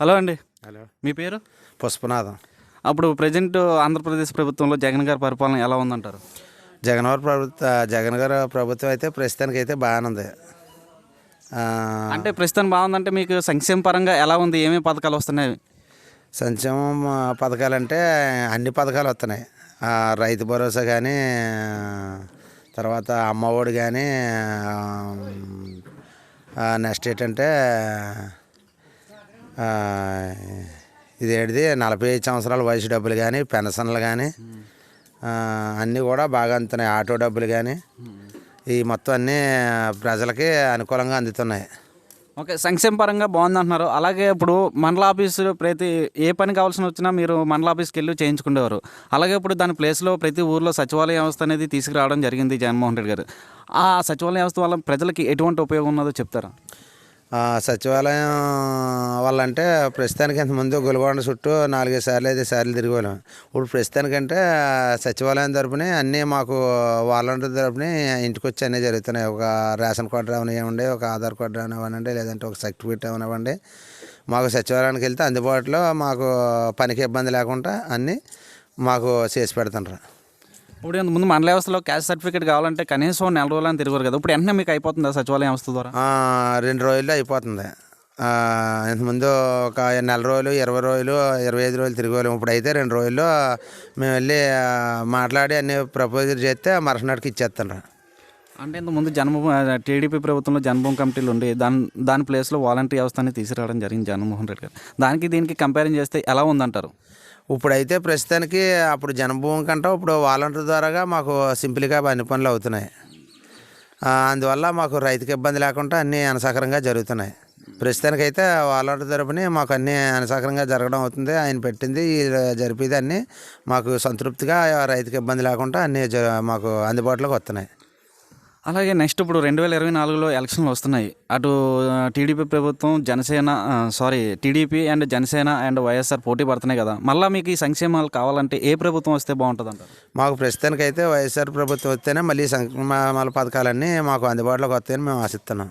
Hello అండి. Hello, మీ పేరు? పుష్పనాథం. అప్పుడు ప్రెజెంట్ ఆంధ్రప్రదేశ్ ప్రభుత్వంలో జగన్ గారి పరిపాలన ఎలా ఉందంటారు? జగన్ గారు ప్రభుత్వం అయితే ప్రస్తుతానికి అయితే బాగానే ఉంది. ఆ, అంటే ప్రస్తుతం బాగుందంటే మీకు సంక్షేమ పరంగా ఎలా ఉంది? ఏమేమి పథకాలు వస్తున్నాయి? సంక్షేమ పథకాలంటే అన్ని పథకాలు వస్తున్నాయి. రైతు భరోసా కానీ, తర్వాత అమ్మఒడి కానీ, నెక్స్ట్ ఏంటంటే ఆ, ఇదేంటిది 45 సంవత్సరాల వయసు డబ్బులు కానీ, పెన్షన్లు కానీ అన్నీ కూడా బాగా అందుతున్నాయి. ఆటో డబ్బులు కానీ ఈ మొత్తం అన్నీ ప్రజలకి అనుకూలంగా అందుతున్నాయి. ఓకే, సంక్షేమ పరంగా బాగుందంటున్నారు. అలాగే ఇప్పుడు మండల ఆఫీసు ప్రతి ఏ పని కావాల్సిన వచ్చినా మీరు మండల ఆఫీస్కి వెళ్ళి చేయించుకునేవారు. అలాగే ఇప్పుడు దాని ప్లేస్లో ప్రతి ఊర్లో సచివాలయ వ్యవస్థ అనేది తీసుకురావడం జరిగింది జగన్మోహన్ రెడ్డి గారు. ఆ సచివాలయ వ్యవస్థ వల్ల ప్రజలకి ఎటువంటి ఉపయోగం ఉన్నదో చెప్తారా? సచివాలయం వల్ల అంటే ప్రస్తుతానికి ఇంతకుముందు గొలుగొండ చుట్టూ 4-5 సార్లు 5 సార్లు తిరిగేవాళ్ళం. ఇప్పుడు ప్రస్తుతానికంటే సచివాలయం తరపున అన్నీ మాకు వాలంటీర్ తరపున ఇంటికి వచ్చి అన్నీ జరుగుతున్నాయి. ఒక రేషన్ కార్డు అవనివ్వండి, ఒక ఆధార్ కార్డు అవనివ్వండి, లేదంటే ఒక సర్టిఫికేట్ అవనివ్వండి. మాకు సచివాలయానికి వెళ్తే అందుబాటులో మాకు పనికి ఇబ్బంది లేకుండా అన్నీ మాకు చేసి పెడుతుంటారు. ఇప్పుడు ముందు మండల వ్యవస్థలో క్యాస్ట్ సర్టిఫికేట్ కావాలంటే కనీసం 4 రోజులని తిరిగారు కదా, ఇప్పుడు వెంటనే మీకు అయిపోతుందా సచివాలయ వ్యవస్థ ద్వారా? 2 రోజుల్లో అయిపోతుంది. ఇంతకుముందు ఒక 4 రోజులు, 20 రోజులు, 25 రోజులు తిరిగేవాళ్ళం. ఇప్పుడు అయితే 2 రోజుల్లో మేము వెళ్ళి మాట్లాడి అన్ని ప్రపోజల్ చేస్తే మరుసటికి ఇచ్చేస్తున్నారు. అంటే ఇంతకుముందు టీడీపీ ప్రభుత్వంలో జన్మభూమి కమిటీలు ఉండి దాని ప్లేస్లో వాలంటీర్ వ్యవస్థని తీసుకురావడం జరిగింది జగన్మోహన్ రెడ్డి గారు. దానికి దీనికి కంపేరింగ్ చేస్తే ఎలా ఉందంటారు? ఇప్పుడైతే ప్రస్తుతానికి అప్పుడు జన్మభూమి కంటే ఇప్పుడు వాలంటీర్ ద్వారాగా మాకు సింపుల్గా అన్ని పనులు అవుతున్నాయి. అందువల్ల మాకు రైతుకి ఇబ్బంది లేకుండా అన్నీ అనసకరంగా జరుగుతున్నాయి. ప్రస్తుతానికైతే వాలంటీర్ తరపున మాకు అన్నీ అనసకరంగా జరగడం అవుతుంది. ఆయన పెట్టింది జరిపేది అన్నీ మాకు సంతృప్తిగా, రైతుకి ఇబ్బంది లేకుండా అన్నీ మాకు అందుబాటులోకి వస్తున్నాయి. అలాగే నెక్స్ట్ ఇప్పుడు 2024లో ఎలక్షన్లు వస్తున్నాయి. అటు టీడీపీ ప్రభుత్వం TDP and Janasena and YSR పోటీ పడుతున్నాయి కదా. మళ్ళీ మీకు ఈ సంక్షేమాలు కావాలంటే ఏ ప్రభుత్వం వస్తే బాగుంటుంది అంటారు? మాకు ప్రస్తుతానికైతే వైఎస్ఆర్ ప్రభుత్వం వస్తేనే మళ్ళీ సంక్షేమ పథకాలన్నీ మాకు అందుబాటులోకి వస్తాయని మేము ఆశిస్తున్నాం.